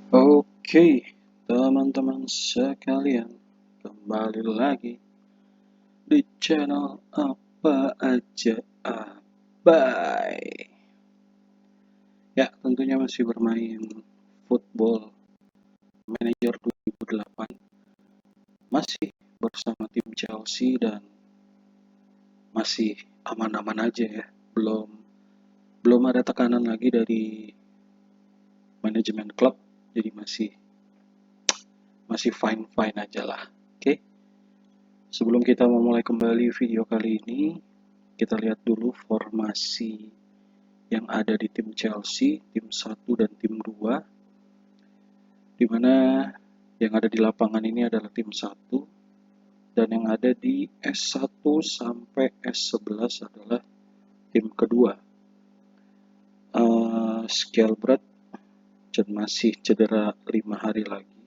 Oke, teman-teman sekalian, kembali lagi di channel apa aja abai. Ya, tentunya masih bermain Football Manager 2008, masih bersama tim Chelsea dan masih aman-aman aja ya. Belum ada tekanan lagi dari manajemen klub, jadi masih fine-fine aja lah. Oke. Sebelum kita memulai kembali video kali ini, kita lihat dulu formasi yang ada di tim Chelsea, tim 1 dan tim 2, di mana yang ada di lapangan ini adalah tim 1, dan yang ada di S1 sampai S11 adalah tim kedua. Skjelbred masih cedera 5 hari lagi.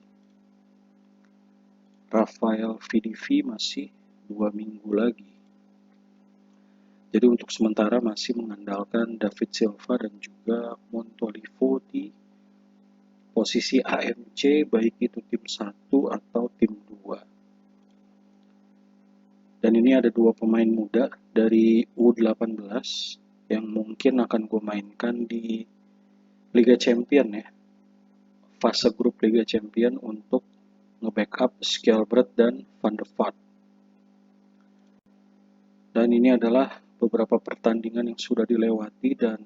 Rafael VDV masih 2 minggu lagi. Jadi untuk sementara masih mengandalkan David Silva dan juga Montolivo di posisi AMC, baik itu tim 1 atau tim 2. Dan ini ada 2 pemain muda dari U18 yang mungkin akan gue mainkan di Liga Champion ya. Fase grup Liga Champion untuk nge-backup Skjelbred dan Van de Vaart. Dan ini adalah beberapa pertandingan yang sudah dilewati dan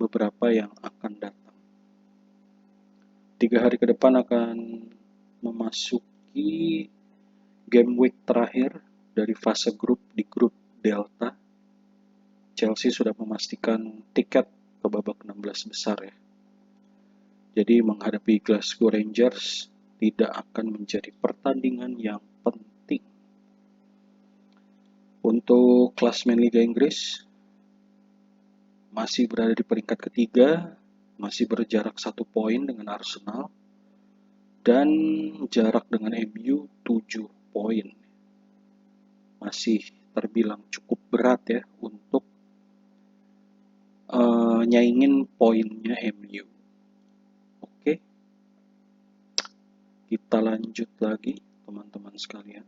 beberapa yang akan datang. 3 hari ke depan akan memasuki game week terakhir dari fase grup di grup Delta. Chelsea sudah memastikan tiket ke babak 16 besar ya. Jadi menghadapi Glasgow Rangers tidak akan menjadi pertandingan yang penting. Untuk klasmen Liga Inggris masih berada di peringkat ketiga, masih berjarak 1 poin dengan Arsenal, dan jarak dengan MU 7 poin. Masih terbilang cukup berat ya untuk nyaingin poinnya MU. Oke, kita lanjut lagi teman-teman sekalian.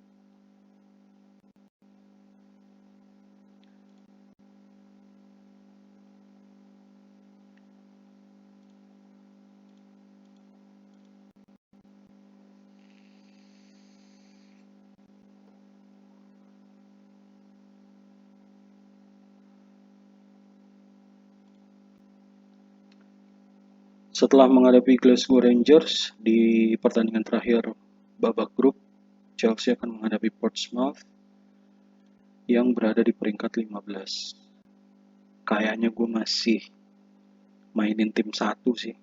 Setelah menghadapi Glasgow Rangers di pertandingan terakhir babak grup, Chelsea akan menghadapi Portsmouth yang berada di peringkat 15. Kayaknya gue masih mainin tim 1 sih,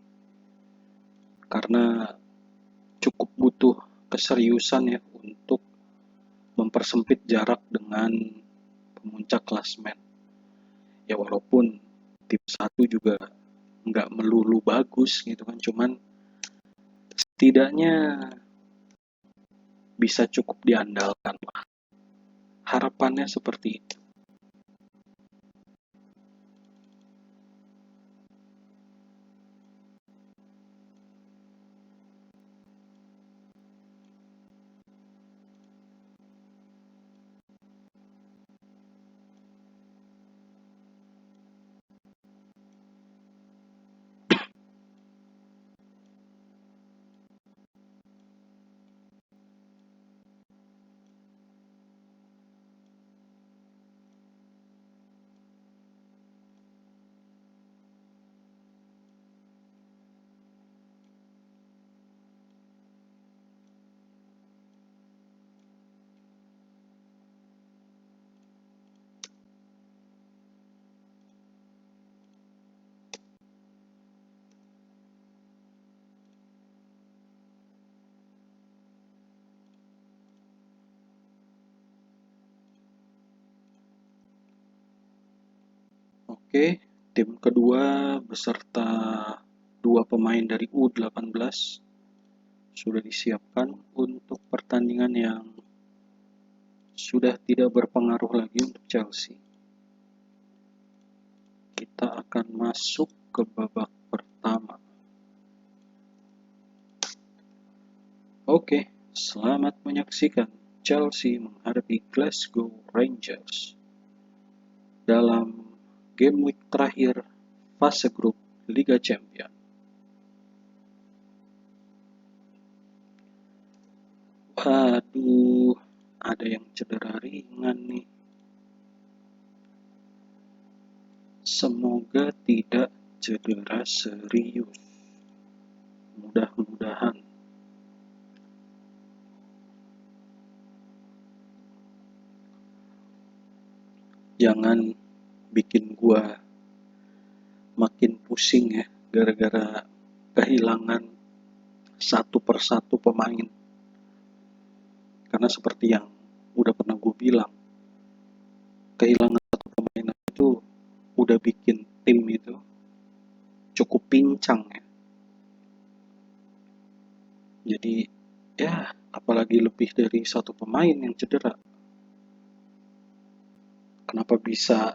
karena cukup butuh keseriusan ya untuk mempersempit jarak dengan pemuncak klasmen. Ya walaupun tim 1 juga nggak melulu bagus gitu kan, cuman setidaknya bisa cukup diandalkan lah. Harapannya seperti itu. Oke, tim kedua beserta 2 pemain dari U18 sudah disiapkan untuk pertandingan yang sudah tidak berpengaruh lagi untuk Chelsea. Kita akan masuk ke babak pertama. Oke, selamat menyaksikan Chelsea menghadapi Glasgow Rangers dalam game week terakhir fase grup Liga Champions. Waduh, ada yang cedera ringan nih. Semoga tidak cedera serius. Mudah-mudahan. Jangan bikin gua makin pusing ya, gara-gara kehilangan satu persatu pemain. Karena seperti yang udah pernah gue bilang, kehilangan satu pemain itu udah bikin tim itu cukup pincang ya. Jadi ya, apalagi lebih dari satu pemain yang cedera. Kenapa bisa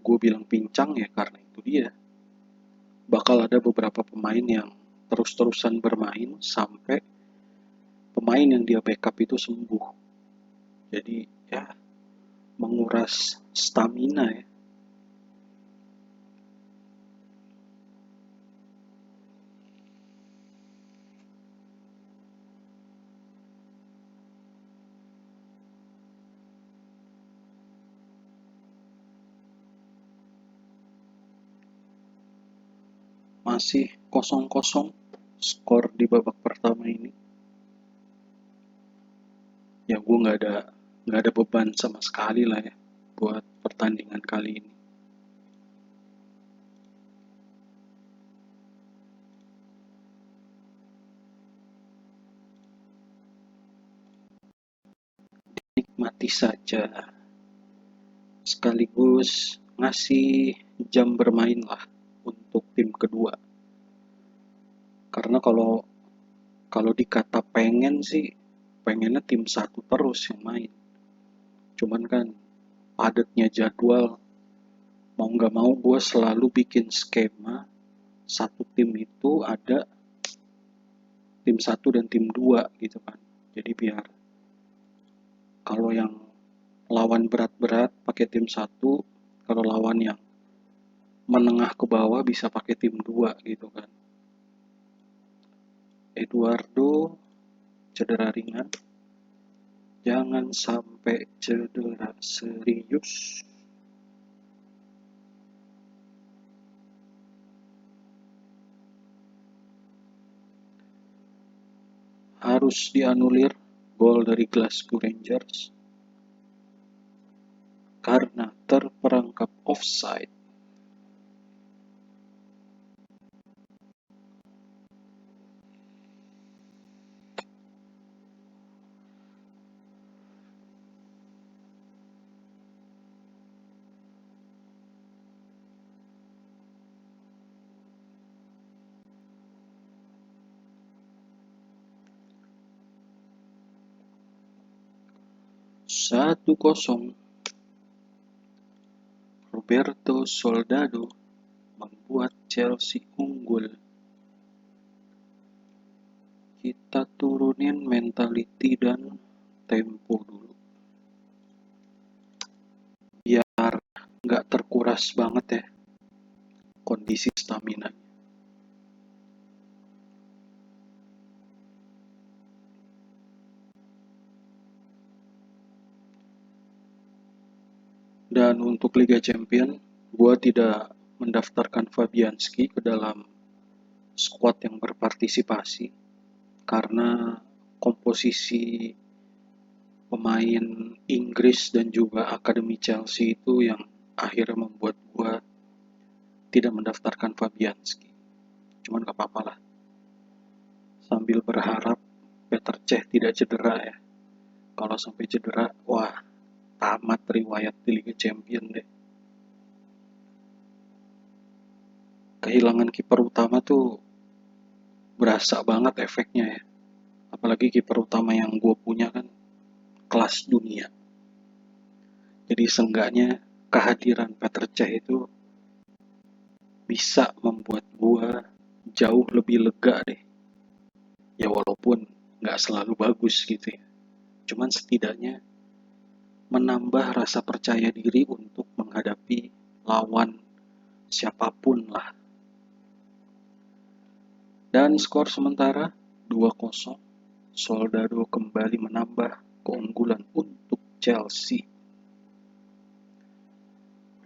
gue bilang pincang ya? Karena itu dia. Bakal ada beberapa pemain yang terus-terusan bermain sampai pemain yang dia backup itu sembuh. Jadi ya, menguras stamina ya. Masih 0-0 skor di babak pertama ini. Ya gue nggak ada beban sama sekali lah ya buat pertandingan kali ini. Nikmati saja, sekaligus ngasih jam bermain lah untuk tim kedua. Karena kalau dikata pengen sih, pengennya tim satu terus yang main. Cuman kan padatnya jadwal, mau nggak mau gue selalu bikin skema satu tim itu ada tim satu dan tim dua gitu kan. Jadi biar kalau yang lawan berat-berat pakai tim satu, kalau lawan yang menengah ke bawah bisa pakai tim dua gitu kan. Eduardo cedera ringan, jangan sampai cedera serius. Harus dianulir gol dari Glasgow Rangers karena terperangkap offside. Satu kosong. Roberto Soldado membuat Chelsea unggul. Kita turunin mentality dan tempo dulu. Biar nggak terkuras banget ya kondisi stamina. Dan untuk Liga Champion, gue tidak mendaftarkan Fabianski ke dalam skuad yang berpartisipasi karena komposisi pemain Inggris dan juga Akademi Chelsea itu yang akhirnya membuat gue tidak mendaftarkan Fabianski. Cuman gak apa-apa lah, sambil berharap Peter Cech tidak cedera ya. Kalau sampai cedera, wah, tamat riwayat di Liga Champion deh. Kehilangan kiper utama tuh berasa banget efeknya ya. Apalagi kiper utama yang gue punya kan kelas dunia. Jadi seenggaknya kehadiran Peter Cech itu bisa membuat gue jauh lebih lega deh. Ya walaupun nggak selalu bagus gitu ya. Cuman setidaknya menambah rasa percaya diri untuk menghadapi lawan siapapun lah. Dan skor sementara 2-0, Soldado kembali menambah keunggulan untuk Chelsea.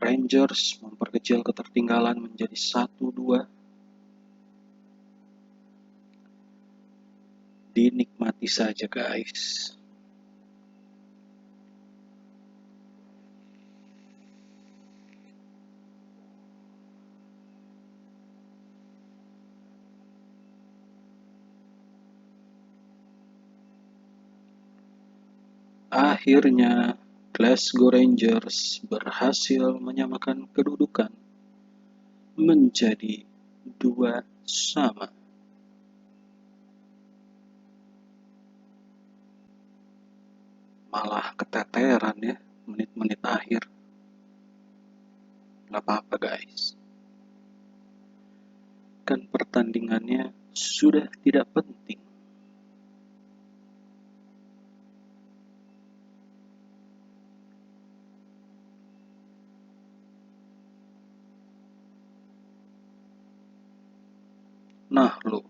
Rangers memperkecil ketertinggalan menjadi 1-2. Dinikmati saja guys. Akhirnya, Glasgow Rangers berhasil menyamakan kedudukan menjadi 2-2. Malah keteteran ya menit-menit akhir. Gak apa-apa guys. Kan pertandingannya sudah tidak penting. Nah lo,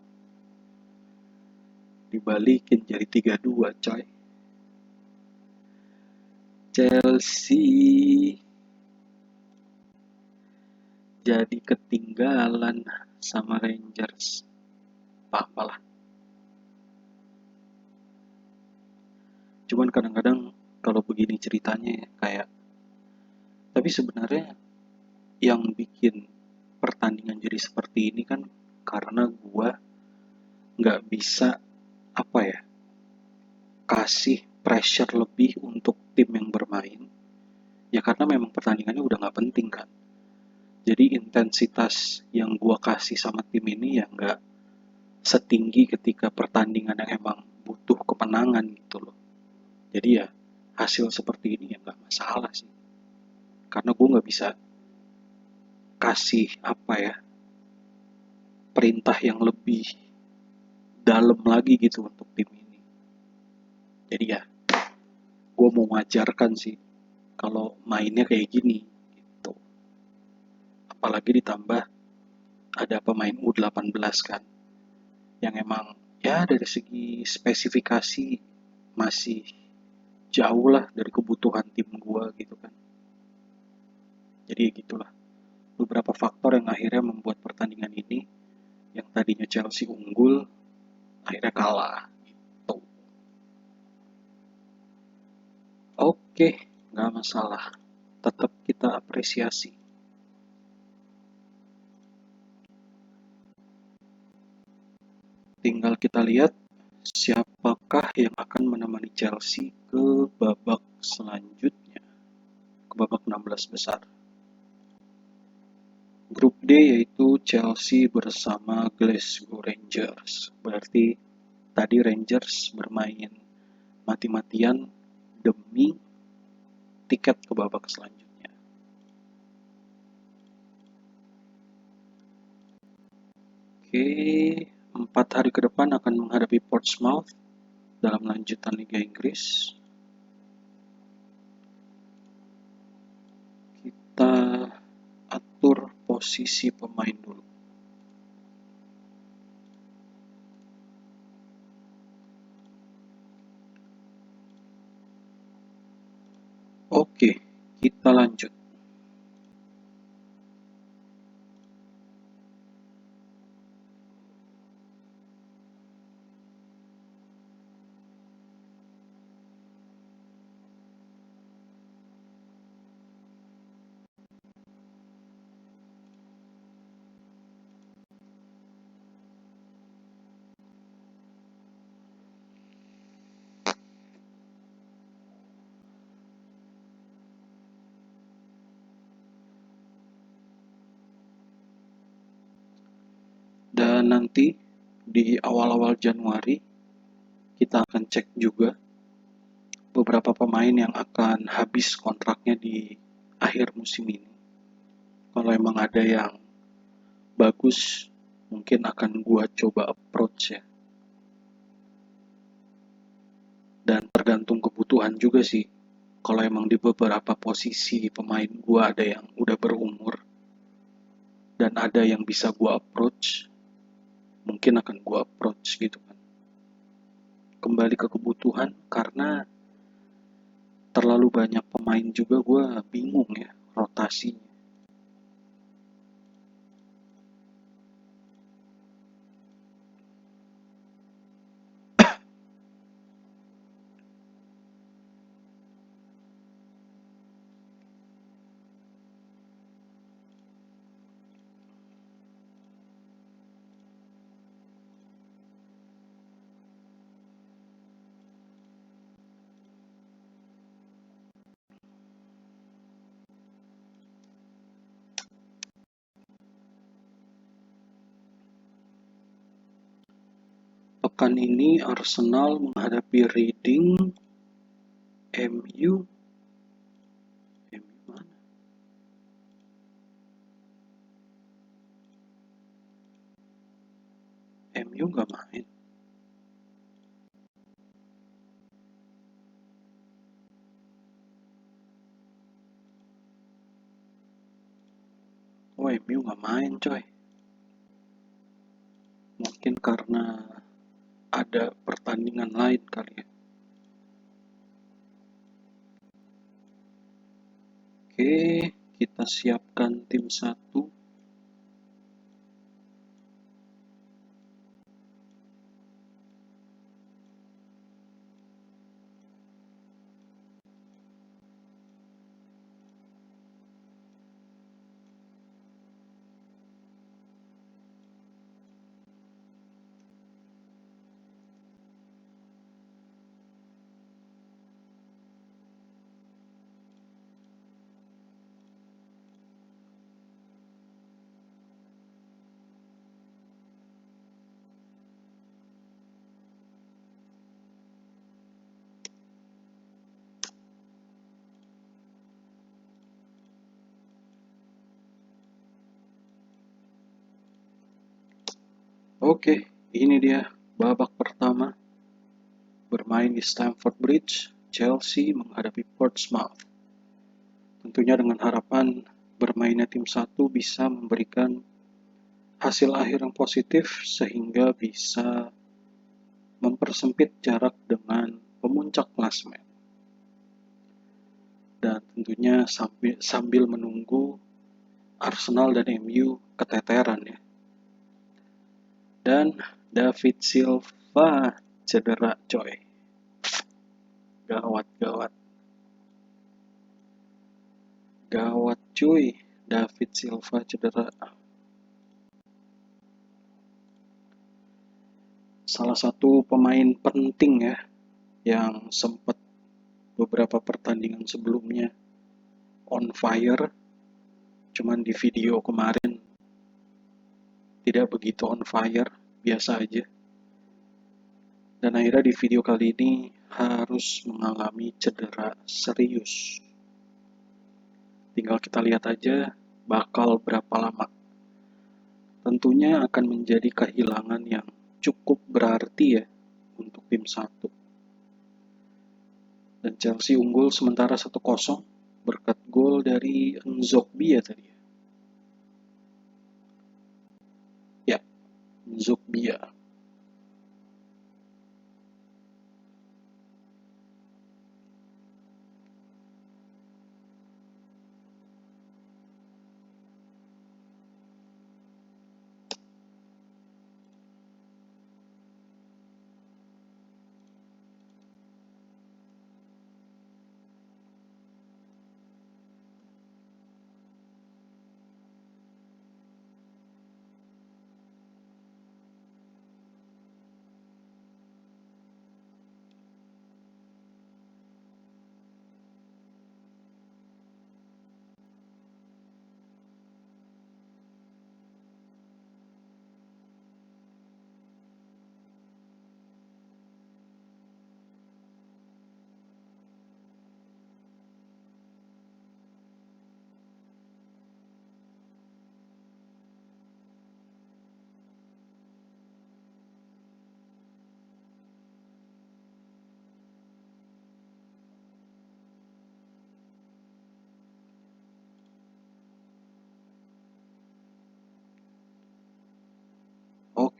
dibalikin jadi 3-2 coy. Chelsea jadi ketinggalan sama Rangers. Apa-apalah. Cuman kadang-kadang kalau begini ceritanya kayak, tapi sebenarnya yang bikin pertandingan jadi seperti ini kan karena gua nggak bisa apa ya, kasih pressure lebih untuk tim yang bermain ya, karena memang pertandingannya udah nggak penting kan. Jadi intensitas yang gua kasih sama tim ini ya nggak setinggi ketika pertandingan yang emang butuh kemenangan gitu loh. Jadi ya hasil seperti ini ya nggak masalah sih, karena gue nggak bisa kasih apa ya, perintah yang lebih dalam lagi gitu untuk tim ini. Jadi ya gue mau mengajarkan sih kalau mainnya kayak gini gitu. Apalagi ditambah ada pemain U18 kan, yang emang ya dari segi spesifikasi masih jauh lah dari kebutuhan tim gue gitu kan. Jadi ya gitulah beberapa faktor yang akhirnya membuat pertandingan ini yang tadinya Chelsea unggul akhirnya kalah gitu. Oke, nggak masalah, tetap kita apresiasi. Tinggal kita lihat siapakah yang akan menemani Chelsea ke babak selanjutnya, ke babak 16 besar. Grup D yaitu Chelsea bersama Glasgow Rangers. Berarti tadi Rangers bermain mati-matian demi tiket ke babak selanjutnya. Oke, 4 hari ke depan akan menghadapi Portsmouth dalam lanjutan Liga Inggris. Kita atur posisi pemain dulu. Oke, kita lanjut. Dan nanti di awal-awal Januari kita akan cek juga beberapa pemain yang akan habis kontraknya di akhir musim ini. Kalau emang ada yang bagus, mungkin akan gua coba approach ya. Dan tergantung kebutuhan juga sih. Kalau emang di beberapa posisi pemain gua ada yang udah berumur dan ada yang bisa gua approach, mungkin akan gua approach gitu kan. Kembali ke kebutuhan, karena terlalu banyak pemain juga gua bingung ya rotasinya. Pekan ini Arsenal menghadapi Reading, MU mana? MU nggak main. Oh, MU nggak main coy. Mungkin karena ada pertandingan lain kali ya. Oke, kita siapkan tim 1. Oke, ini dia babak pertama. Bermain di Stamford Bridge, Chelsea menghadapi Portsmouth. Tentunya dengan harapan bermainnya tim 1 bisa memberikan hasil akhir yang positif sehingga bisa mempersempit jarak dengan pemuncak klasemen. Dan tentunya sambil menunggu Arsenal dan MU keteteran ya. Dan David Silva cedera coy. Gawat cuy, David Silva cedera. Salah satu pemain penting ya, yang sempat beberapa pertandingan sebelumnya on fire, cuman di video kemarin tidak begitu on fire, biasa aja. Dan akhirnya di video kali ini harus mengalami cedera serius. Tinggal kita lihat aja bakal berapa lama. Tentunya akan menjadi kehilangan yang cukup berarti ya untuk tim 1. Dan Chelsea unggul sementara 1-0 berkat gol dari Nzokbia tadi. Ya, Nzokbia.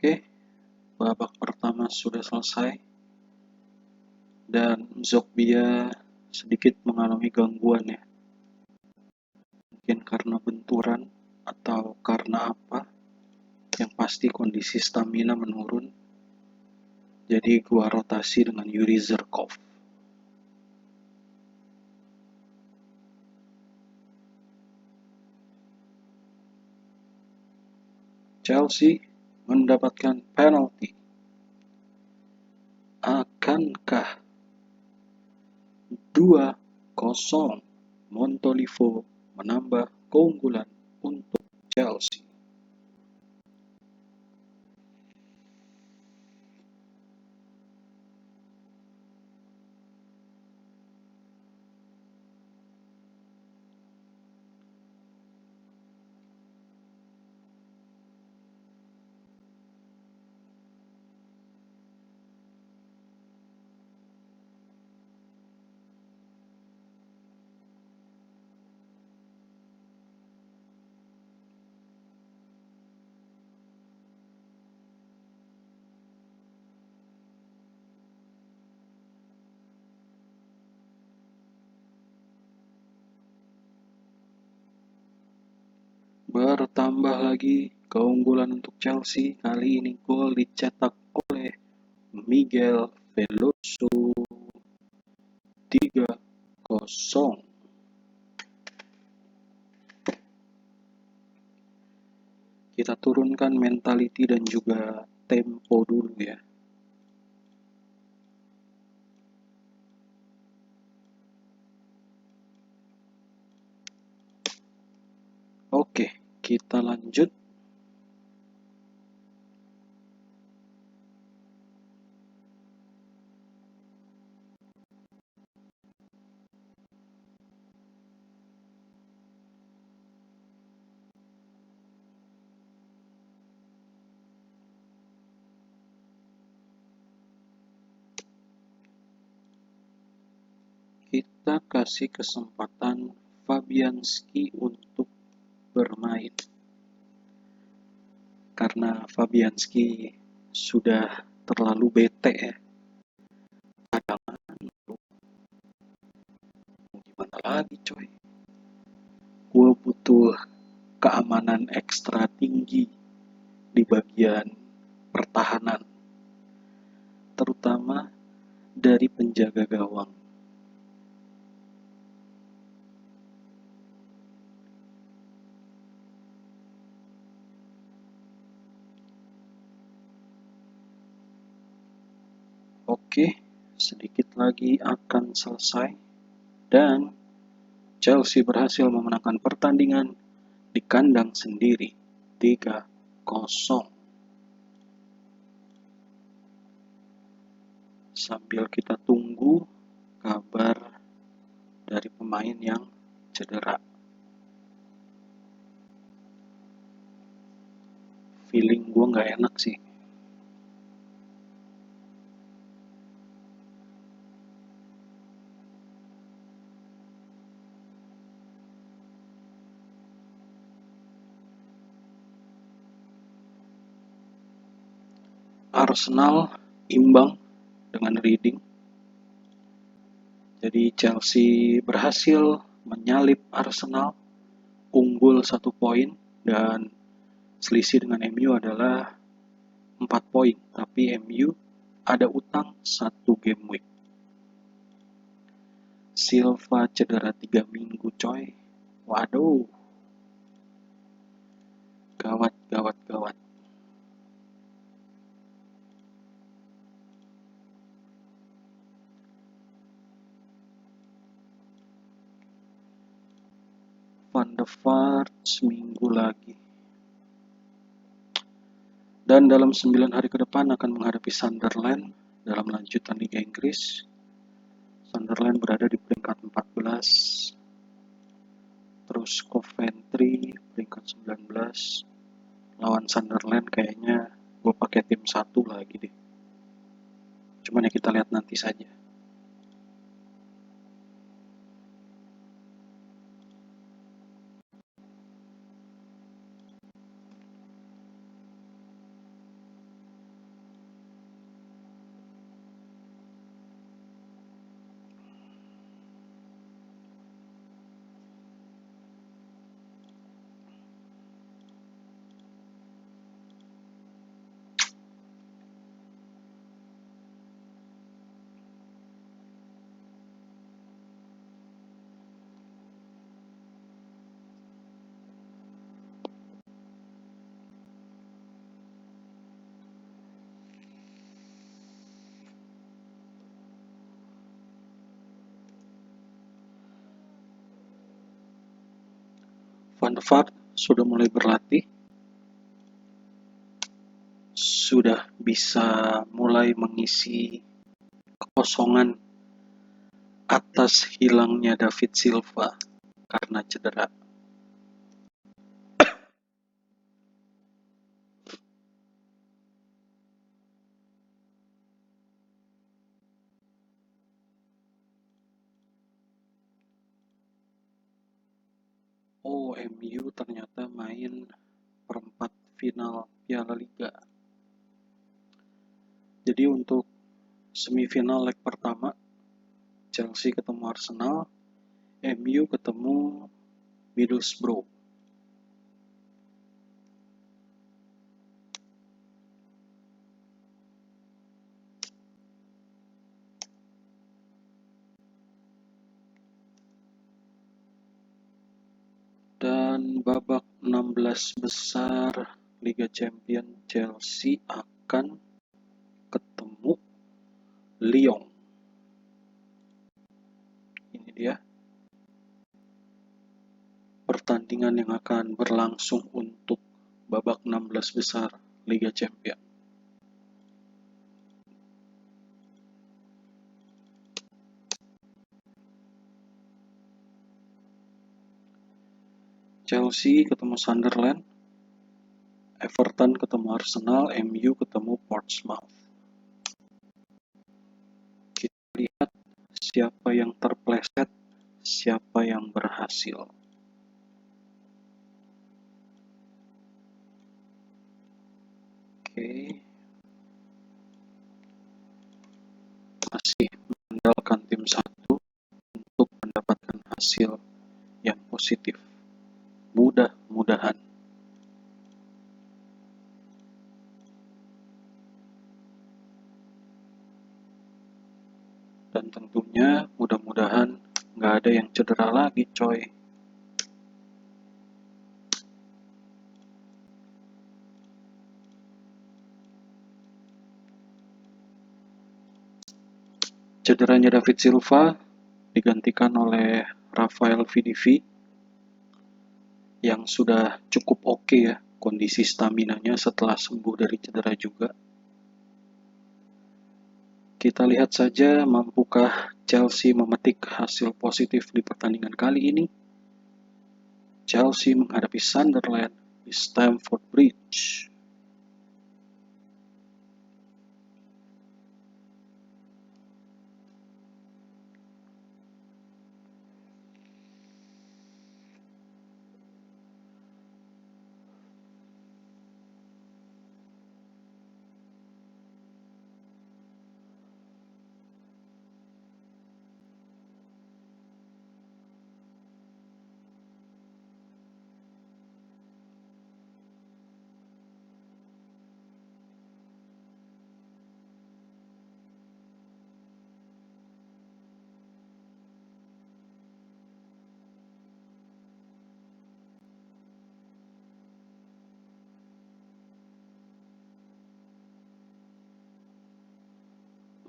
Oke, babak pertama sudah selesai dan Zogbia sedikit mengalami gangguan ya. Mungkin karena benturan atau karena apa, yang pasti kondisi stamina menurun. Jadi gua rotasi dengan Yuri Zerkov. Chelsea mendapatkan penalti. Akankah 2-0 Montolivo menambah keunggulan untuk Chelsea? Bertambah lagi keunggulan untuk Chelsea. Kali ini gol dicetak oleh Miguel Veloso. 3-0. Kita turunkan mentality dan juga tempo dulu ya. Oke, kita lanjut. Kita kasih kesempatan Fabianski untuk bermain. Karena Fabianski sudah terlalu bete ya. Cadangan lu, gimana lagi coy. Gue butuh keamanan ekstra tinggi di bagian pertahanan. Terutama dari penjaga gawang. Oke, sedikit lagi akan selesai dan Chelsea berhasil memenangkan pertandingan di kandang sendiri 3-0. Sambil kita tunggu kabar dari pemain yang cedera. Feeling gue nggak enak sih. Arsenal imbang dengan Reading. Jadi Chelsea berhasil menyalip Arsenal, unggul 1 poin dan selisih dengan MU adalah 4 poin. Tapi MU ada utang 1 game week. Silva cedera 3 minggu coy. Waduh. Gawat. Van de Vaart seminggu lagi. Dan dalam 9 hari ke depan akan menghadapi Sunderland dalam lanjutan Liga Inggris. Sunderland berada di peringkat 14. Terus Coventry peringkat 19. Lawan Sunderland kayaknya gue pakai tim 1 lagi deh. Cuman ya kita lihat nanti saja. Van de Vaart sudah mulai berlatih, sudah bisa mulai mengisi kekosongan atas hilangnya David Silva karena cedera. Oh, MU ternyata main perempat final Piala Liga. Jadi untuk semifinal leg pertama, Chelsea ketemu Arsenal, MU ketemu Middlesbrough. Dan babak 16 besar Liga Champions, Chelsea akan ketemu Lyon. Ini dia pertandingan yang akan berlangsung untuk babak 16 besar Liga Champions. Chelsea ketemu Sunderland, Everton ketemu Arsenal, MU ketemu Portsmouth. Kita lihat siapa yang terpleset, siapa yang berhasil. Oke. Masih mengandalkan tim satu untuk mendapatkan hasil yang positif. Mudah-mudahan. Dan tentunya mudah-mudahan nggak ada yang cedera lagi, coy. Cederanya David Silva digantikan oleh Rafael VDV yang sudah cukup oke ya kondisi staminanya setelah sembuh dari cedera juga. Kita lihat saja mampukah Chelsea memetik hasil positif di pertandingan kali ini. Chelsea menghadapi Sunderland di Stamford Bridge.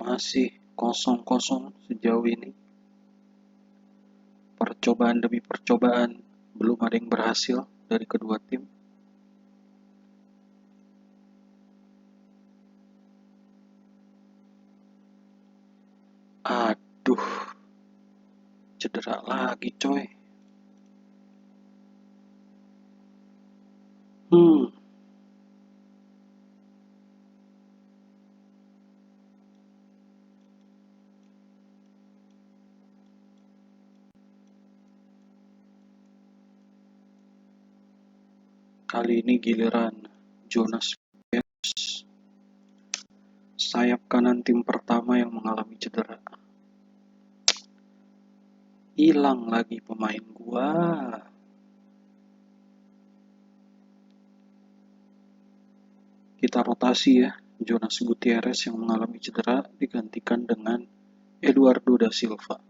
Masih kosong-kosong sejauh ini. Percobaan demi percobaan belum ada yang berhasil dari kedua tim. Aduh, cedera lagi coy. Kali ini giliran Jonas Gutierrez, sayap kanan tim pertama yang mengalami cedera. Hilang lagi pemain gua. Kita rotasi ya, Jonas Gutierrez yang mengalami cedera digantikan dengan Eduardo da Silva.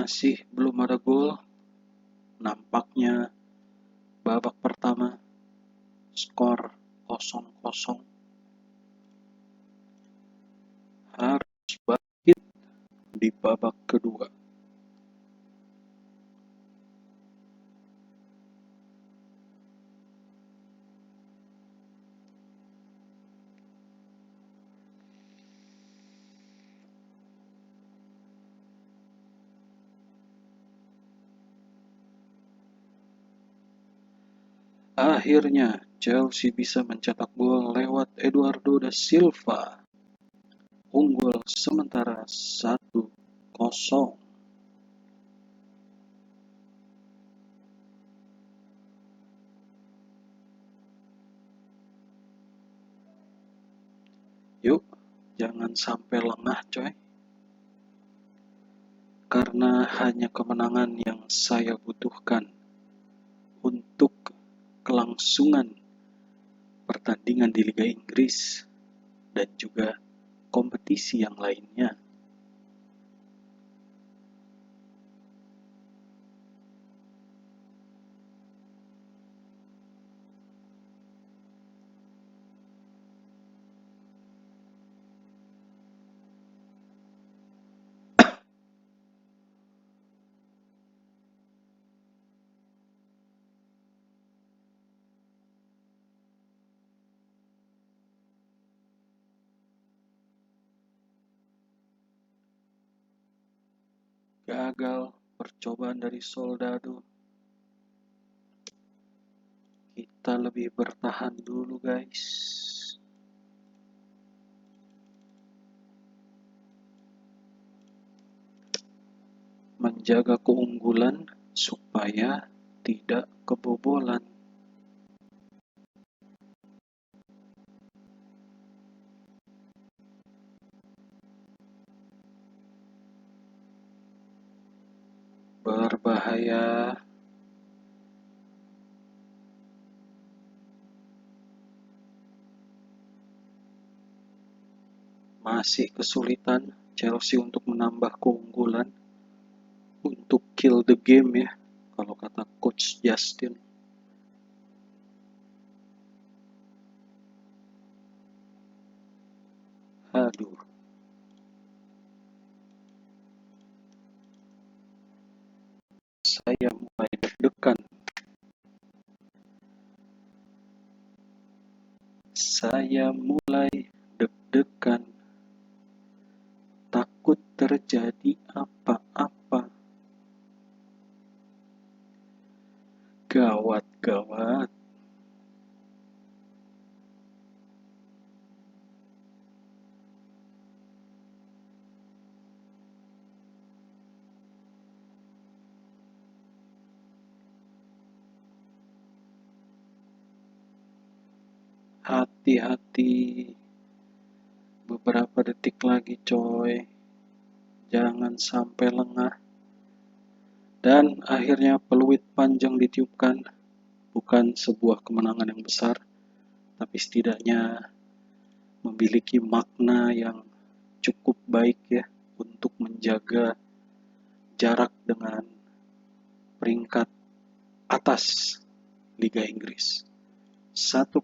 Masih belum ada gol. Nampaknya babak pertama skor 0-0. Harus bangkit di babak kedua. Akhirnya Chelsea bisa mencetak gol lewat Eduardo da Silva. Unggul sementara 1-0. Yuk, jangan sampai lengah coy. Karena hanya kemenangan yang saya butuhkan untuk kelangsungan pertandingan di Liga Inggris dan juga kompetisi yang lainnya. Gagal percobaan dari Soldado. Kita lebih bertahan dulu guys. Menjaga keunggulan supaya tidak kebobolan. Berbahaya. Masih kesulitan Chelsea untuk menambah keunggulan, untuk kill the game ya, kalau kata Coach Justin. Aduh. Saya mulai deg-degan. Saya mulai deg-degan. Takut terjadi apa-apa. Gawat-gawat. Hati-hati. Beberapa detik lagi coy. Jangan sampai lengah. Dan akhirnya peluit panjang ditiupkan. Bukan sebuah kemenangan yang besar, tapi setidaknya memiliki makna yang cukup baik ya untuk menjaga jarak dengan peringkat atas Liga Inggris. 1-0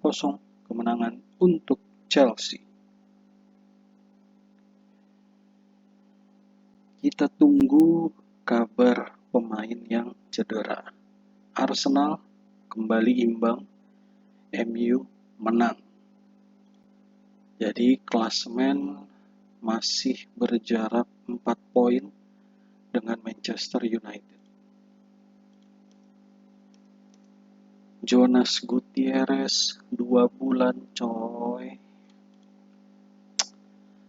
kemenangan untuk Chelsea. Kita tunggu kabar pemain yang cedera. Arsenal kembali imbang, MU menang. Jadi klasemen masih berjarak 4 poin dengan Manchester United. Jonas Gutierrez 2 bulan coy.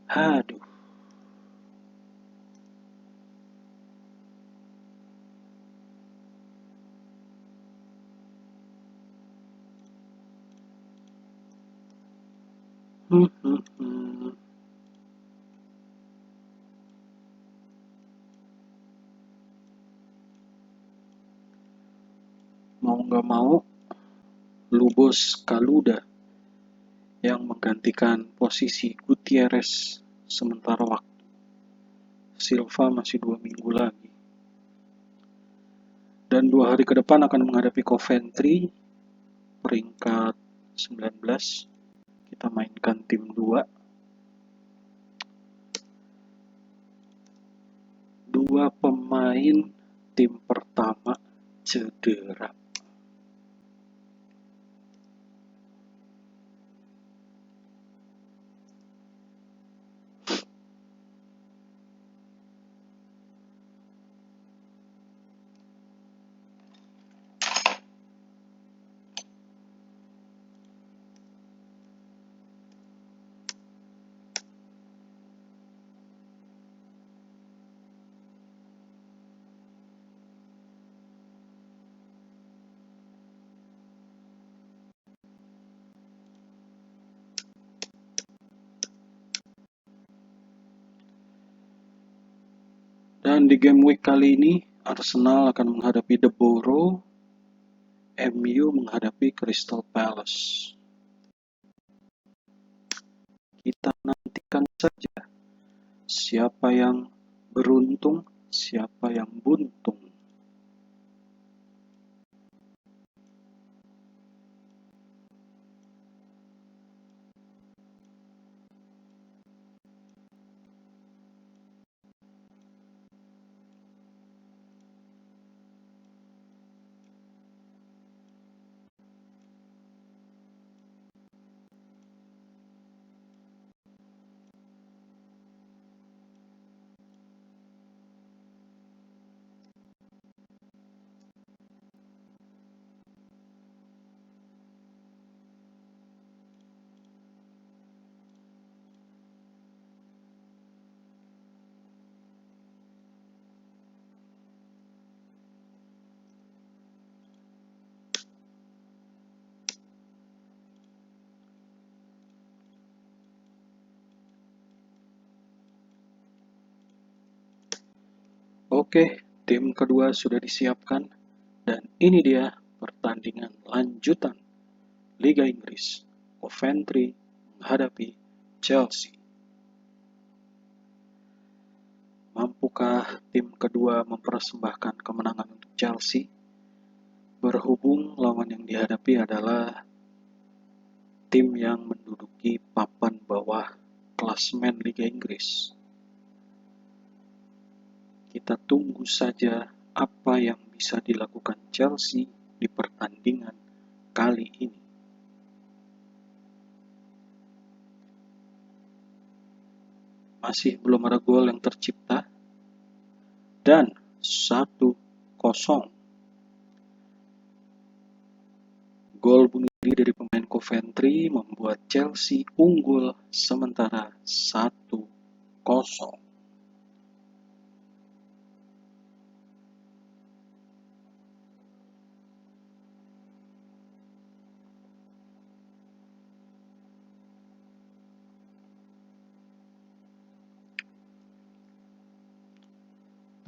Aduh. Mau gak mau, Lubos Kaluda yang menggantikan posisi Gutierrez sementara waktu. Silva masih 2 minggu lagi. Dan 2 hari ke depan akan menghadapi Coventry, peringkat 19. Kita mainkan tim 2. Dua pemain tim pertama cedera. Dan di game week kali ini, Arsenal akan menghadapi The Borough, MU menghadapi Crystal Palace. Kita nantikan saja siapa yang beruntung, siapa yang buntung. Oke, tim kedua sudah disiapkan dan ini dia pertandingan lanjutan Liga Inggris. Coventry menghadapi Chelsea. Mampukah tim kedua mempersembahkan kemenangan untuk Chelsea? Berhubung lawan yang dihadapi adalah tim yang menduduki papan bawah klasemen Liga Inggris. Kita tunggu saja apa yang bisa dilakukan Chelsea di pertandingan kali ini. Masih belum ada gol yang tercipta dan 1-0. Gol bunuh diri dari pemain Coventry membuat Chelsea unggul sementara 1-0.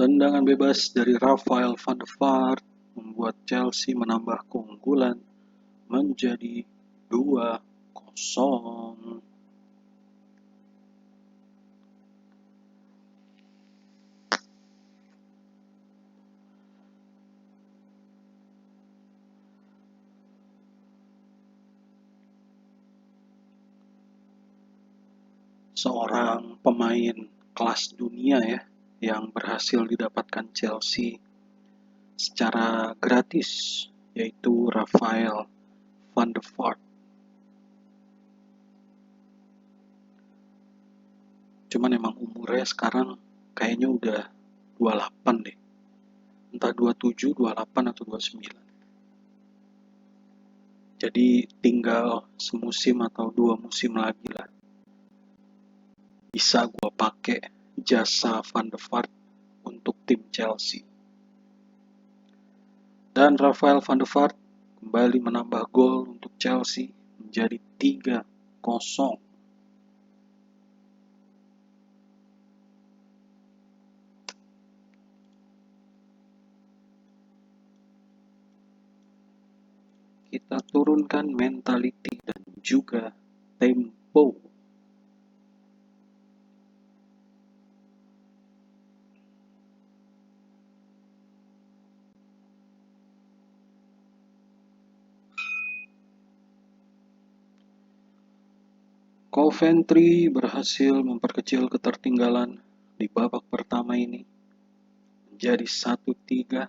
Tendangan bebas dari Rafael van der Vaart membuat Chelsea menambah keunggulan menjadi 2-0. Seorang pemain kelas dunia ya yang berhasil didapatkan Chelsea secara gratis, yaitu Rafael van der Vaart. Cuman emang umurnya sekarang kayaknya udah 28 deh. Entah 27, 28 atau 29. Jadi tinggal semusim atau 2 musim lagi lah. Bisa gua pakai jasa Van der Vaart untuk tim Chelsea. Dan Rafael van der Vaart kembali menambah gol untuk Chelsea menjadi 3-0. Kita turunkan mentality dan juga tempo. Coventry berhasil memperkecil ketertinggalan di babak pertama ini menjadi 1-3.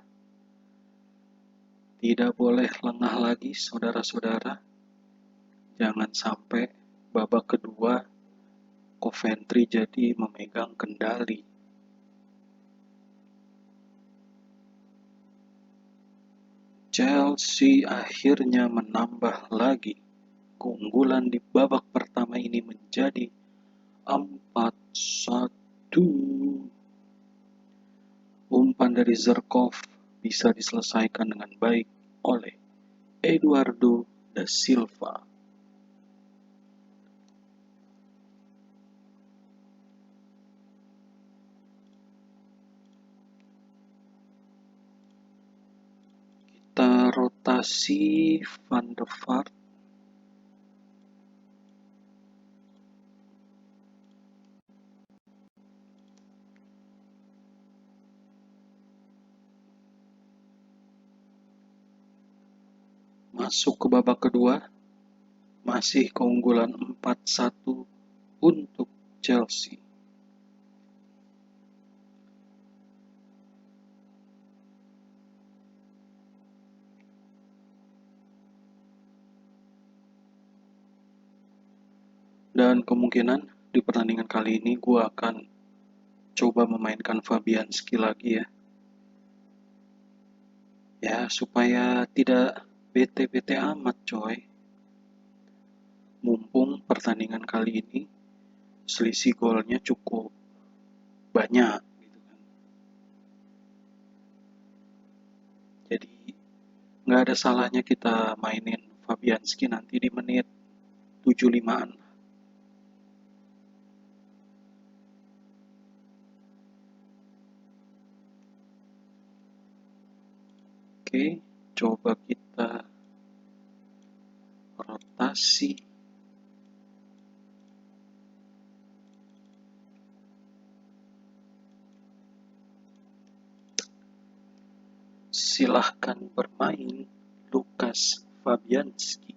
Tidak boleh lengah lagi, saudara-saudara. Jangan sampai babak kedua Coventry jadi memegang kendali. Chelsea akhirnya menambah lagi. Keunggulan di babak pertama ini menjadi 4-1. Umpan dari Zerkov bisa diselesaikan dengan baik oleh Eduardo da Silva. Kita rotasi Van der Vaart. Masuk ke babak kedua, masih keunggulan 4-1 untuk Chelsea. Dan kemungkinan di pertandingan kali ini gue akan coba memainkan Fabianski lagi ya. Ya, supaya tidak bete-bete amat coy. Mumpung pertandingan kali ini selisih golnya cukup banyak gitu kan. Jadi nggak ada salahnya kita mainin Fabianski nanti di menit 75-an. Oke, coba kita rotasi. Silahkan bermain Lukas Fabianski.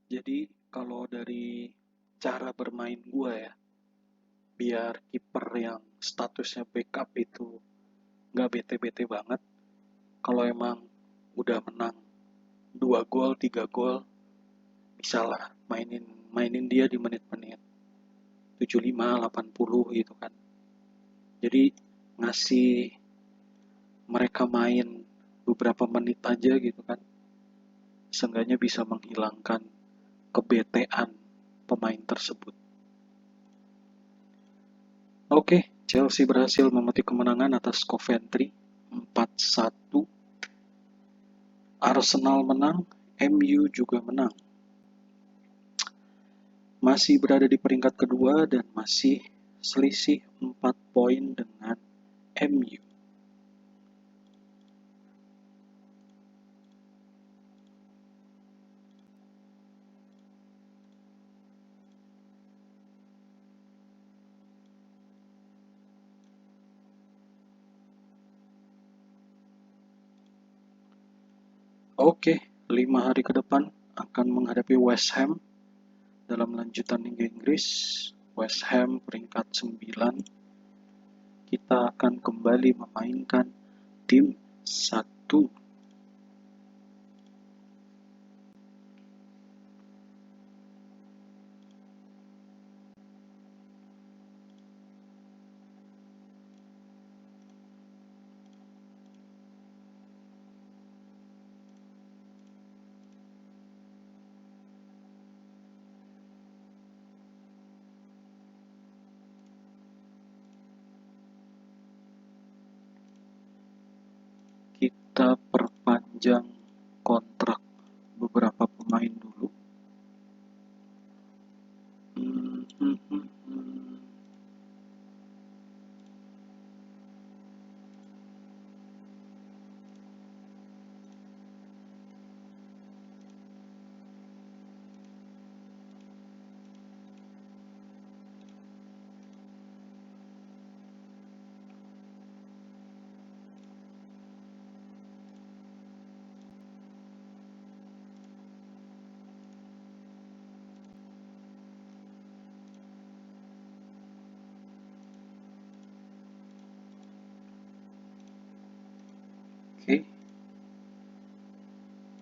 Jadi kalau dari cara bermain gue ya, biar kiper yang statusnya backup itu nggak bete-bete banget. Kalau emang udah menang 2 gol, 3 gol, bisa lah mainin dia di menit-menit 75, 80 gitu kan. Jadi ngasih mereka main beberapa menit aja gitu kan. Seenggaknya bisa menghilangkan kebetean pemain tersebut. Oke, Chelsea berhasil memetik kemenangan atas Coventry 4-1. Arsenal menang, MU juga menang. Masih berada di peringkat kedua dan masih selisih 4 poin dengan MU. Oke, 5 hari ke depan akan menghadapi West Ham dalam lanjutan Liga Inggris. West Ham peringkat 9. Kita akan kembali memainkan tim 1. kita perpanjang kontrak beberapa pemain dulu. Oke,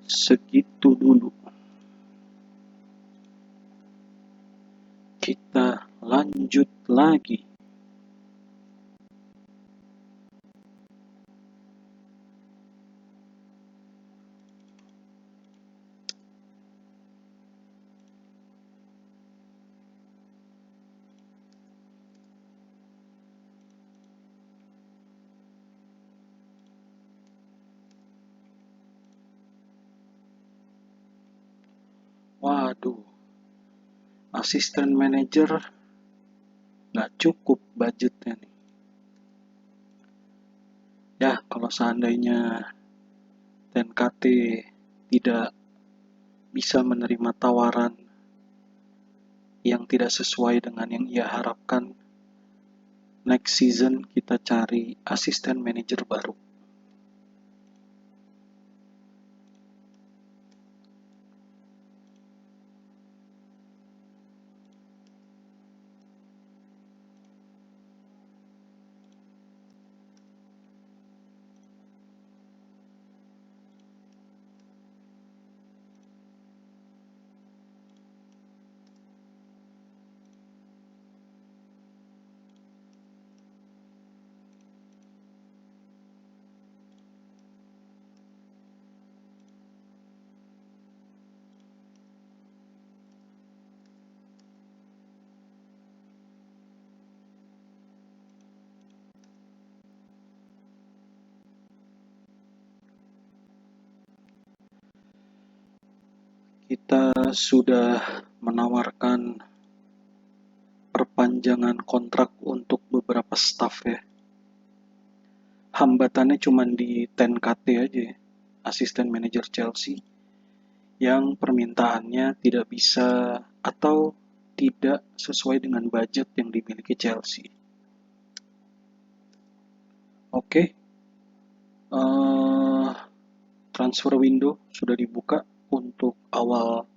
segitu dulu. Kita lanjut lagi. Waduh, asisten manajer nggak cukup budgetnya nih. Ya, kalau seandainya TNKT tidak bisa menerima tawaran yang tidak sesuai dengan yang ia harapkan, next season kita cari asisten manajer baru. Kita sudah menawarkan perpanjangan kontrak untuk beberapa staff ya. Hambatannya cuma di TNKT aja ya, asisten manajer Chelsea, yang permintaannya tidak bisa atau tidak sesuai dengan budget yang dimiliki Chelsea. Oke, transfer window sudah dibuka untuk awal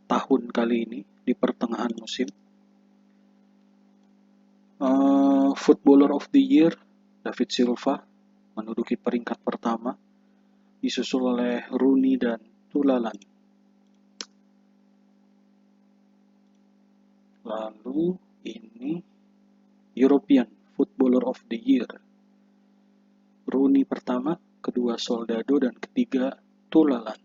tahun kali ini di pertengahan musim. Footballer of the Year David Silva menduduki peringkat pertama, disusul oleh Rooney dan Tulalan. Lalu ini European Footballer of the Year, Rooney pertama, kedua Soldado, dan ketiga Tulalan.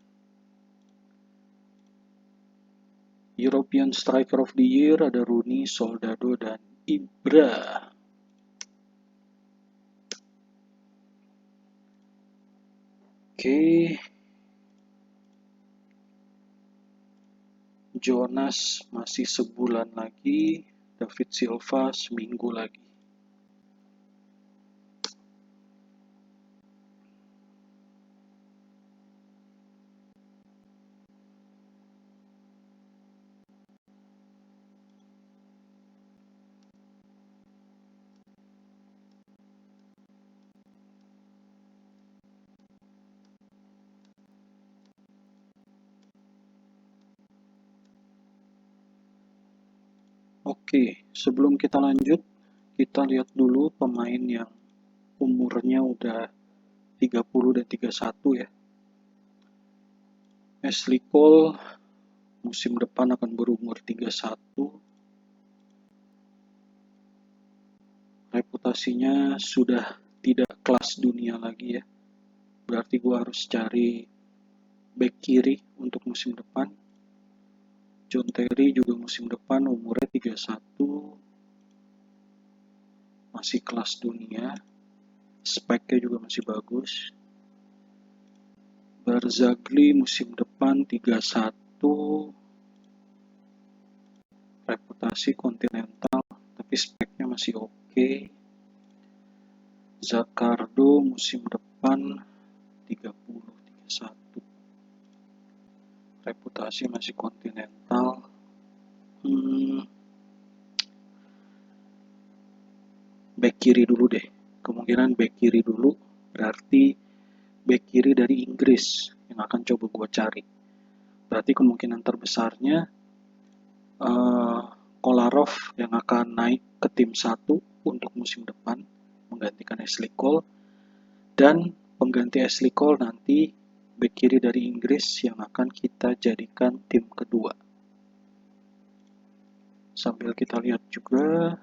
European Striker of the Year ada Rooney, Soldado, dan Ibra. Oke, Jonas masih sebulan lagi, David Silva seminggu lagi. Oke, sebelum kita lanjut, kita lihat dulu pemain yang umurnya udah 30 dan 31 ya. Ashley Cole musim depan akan berumur 31. Reputasinya sudah tidak kelas dunia lagi ya. Berarti gua harus cari back kiri untuk musim depan. John Terry juga musim depan umurnya 31, masih kelas dunia, speknya juga masih bagus. Barzagli musim depan 31, reputasi kontinental, tapi speknya masih oke. Zaccardo musim depan 30-31, reputasi masih kontinental. Back kiri dulu deh, kemungkinan back kiri dulu, berarti back kiri dari Inggris yang akan coba gue cari. Berarti kemungkinan terbesarnya Kolarov yang akan naik ke tim 1 untuk musim depan menggantikan Ashley Cole, dan pengganti Ashley Cole nanti back kiri dari Inggris yang akan kita jadikan tim kedua. Sambil kita lihat juga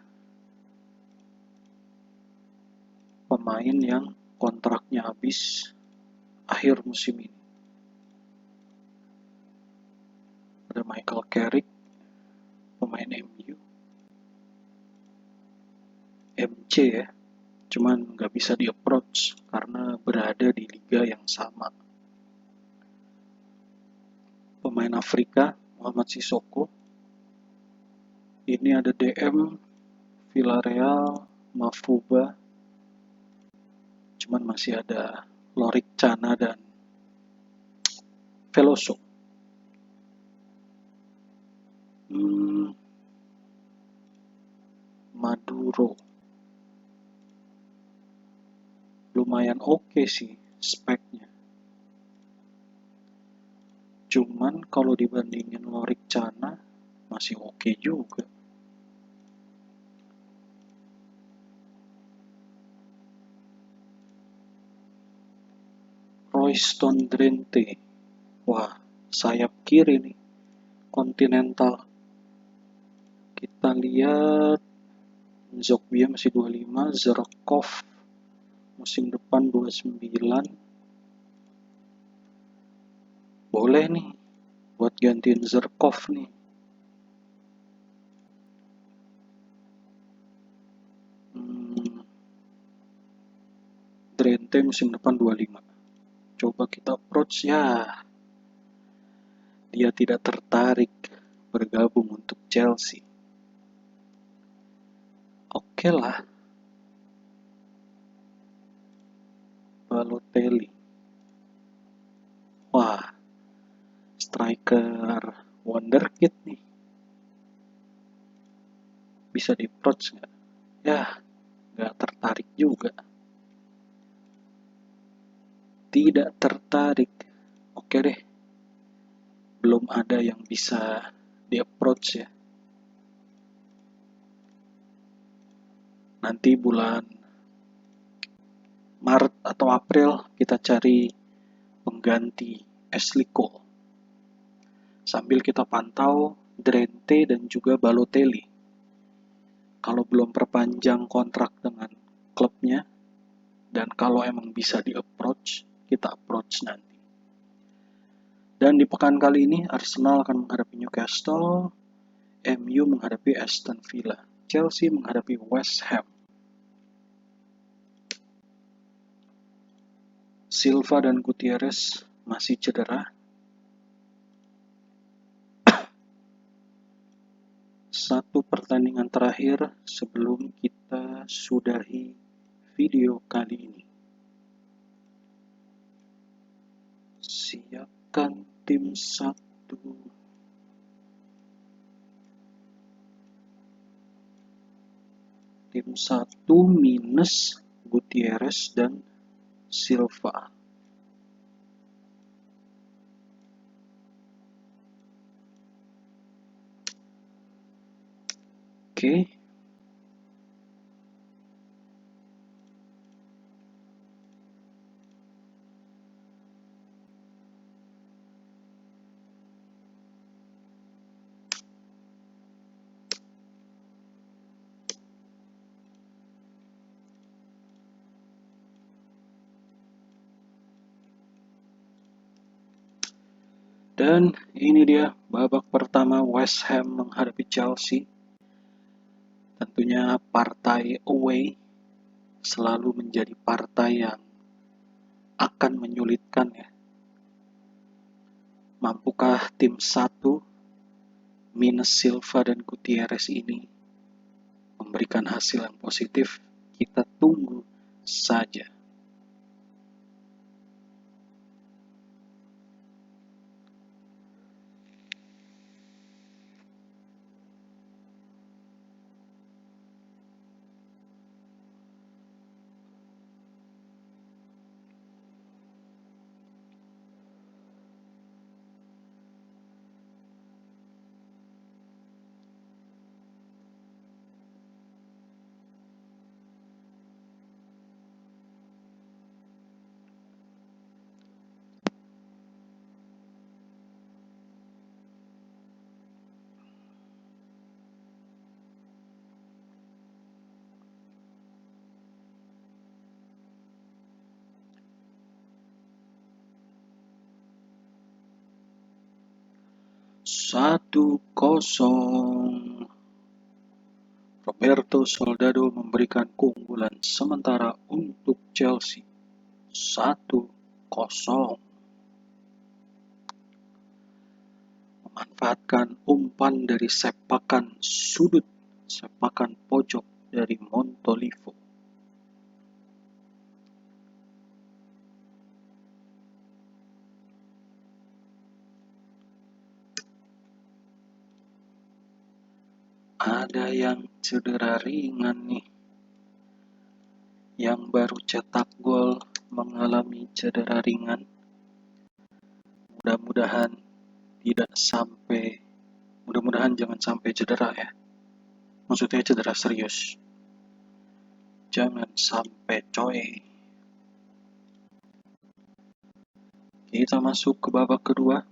pemain yang kontraknya habis akhir musim ini. Ada Michael Carrick, pemain MU, MC ya, cuman nggak bisa di approach karena berada di liga yang sama. Pemain Afrika, Muhammad Sissoko. Ini ada DM, Villarreal, Mafuba, cuman masih ada Lorik Cana dan Veloso. Maduro lumayan oke sih speknya, cuman kalau dibandingin Lorik Cana masih oke juga. Royston Drenthe, wah sayap kiri nih, kontinental. Kita lihat Zokbia masih 25, Zerkov musim depan 29. Boleh nih buat gantiin Zerkov nih. Drenthe musim depan 25. Coba kita approach ya. Dia tidak tertarik bergabung untuk Chelsea. Oke lah. Balotelli. Wah, striker wonderkid nih. Bisa di approach nggak? Ya, nggak tertarik juga. Tidak tertarik. Oke deh. Belum ada yang bisa di approach ya. Nanti bulan Maret atau April kita cari pengganti Ashley Cole. Sambil kita pantau Drenthe dan juga Balotelli. Kalau belum perpanjang kontrak dengan klubnya, dan kalau emang bisa di-approach, kita approach nanti. Dan di pekan kali ini, Arsenal akan menghadapi Newcastle, MU menghadapi Aston Villa, Chelsea menghadapi West Ham. Silva dan Gutierrez masih cedera. Satu pertandingan terakhir sebelum kita sudahi video kali ini. Siapkan tim 1. Tim 1 minus Gutierrez dan Silva. Oke. Dan ini dia babak pertama West Ham menghadapi Chelsea. Tentunya partai away selalu menjadi partai yang akan menyulitkan ya. Mampukah tim 1 minus Silva dan Gutierrez ini memberikan hasil yang positif? Kita tunggu saja. Satu kosong. Roberto Soldado memberikan keunggulan sementara untuk Chelsea. 1-0. Memanfaatkan umpan dari sepakan sudut, sepakan pojok dari Montolivo. Ada yang cedera ringan nih. Yang baru cetak gol mengalami cedera ringan. Mudah-mudahan jangan sampai cedera ya. Maksudnya cedera serius. Jangan sampai coy. Kita masuk ke babak kedua.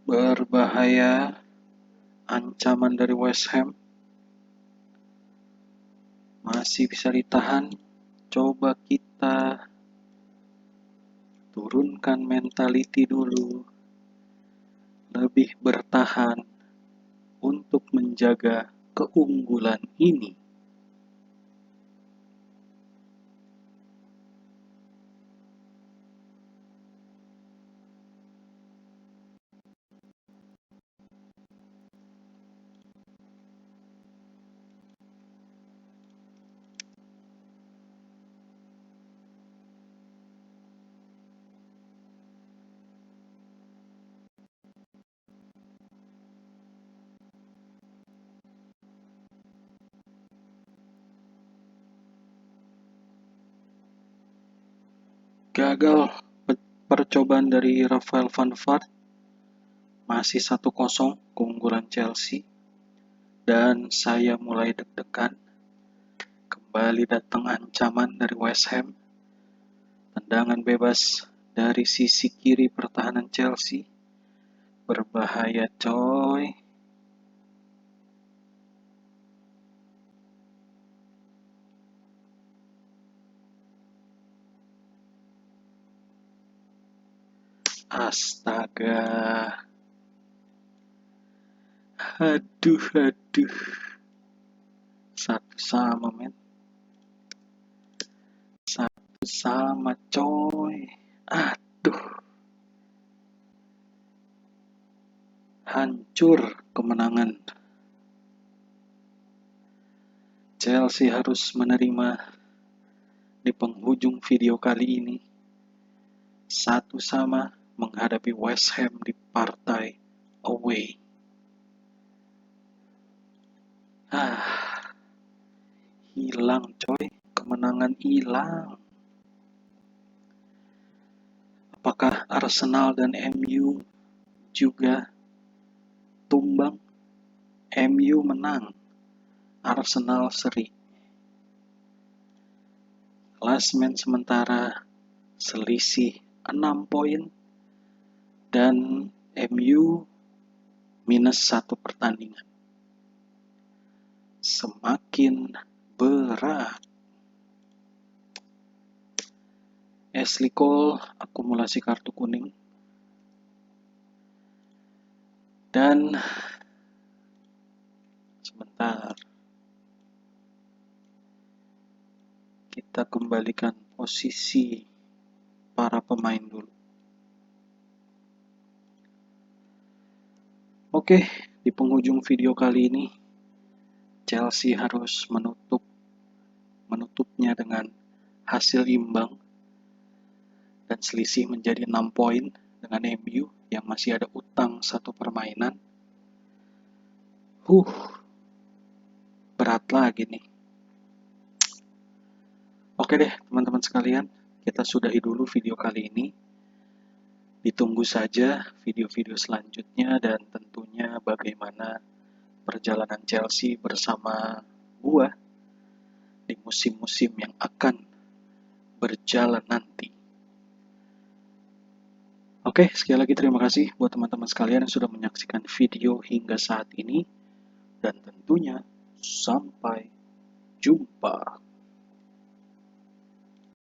Berbahaya, ancaman dari West Ham. Masih bisa ditahan. Coba kita turunkan mentality dulu. Lebih bertahan untuk menjaga keunggulan ini. Gagal percobaan dari Rafael van Vaart. Masih 1-0 keunggulan Chelsea. Dan saya mulai deg-degan. Kembali datang ancaman dari West Ham. Tendangan bebas dari sisi kiri pertahanan Chelsea. Berbahaya coy. Astaga. Aduh. 1-1 men. 1-1 coy. Aduh. Hancur kemenangan. Chelsea harus menerima di penghujung video kali ini 1-1 menghadapi West Ham di partai away. Hilang coy, kemenangan hilang. Apakah Arsenal dan MU juga tumbang? MU menang, Arsenal seri. Klasmen sementara selisih 6 poin dan MU minus 1 pertandingan. semakin berat. Ashley Cole akumulasi kartu kuning. Dan sebentar, kita kembalikan posisi para pemain dulu. Oke, di penghujung video kali ini Chelsea harus menutupnya dengan hasil imbang dan selisih menjadi 6 poin dengan MU yang masih ada utang 1 permainan. Berat lagi nih. Oke deh teman-teman sekalian, kita sudahi dulu video kali ini. Ditunggu saja video-video selanjutnya dan tentunya bagaimana perjalanan Chelsea bersama gua di musim-musim yang akan berjalan nanti. Oke, sekali lagi terima kasih buat teman-teman sekalian yang sudah menyaksikan video hingga saat ini. Dan tentunya sampai jumpa.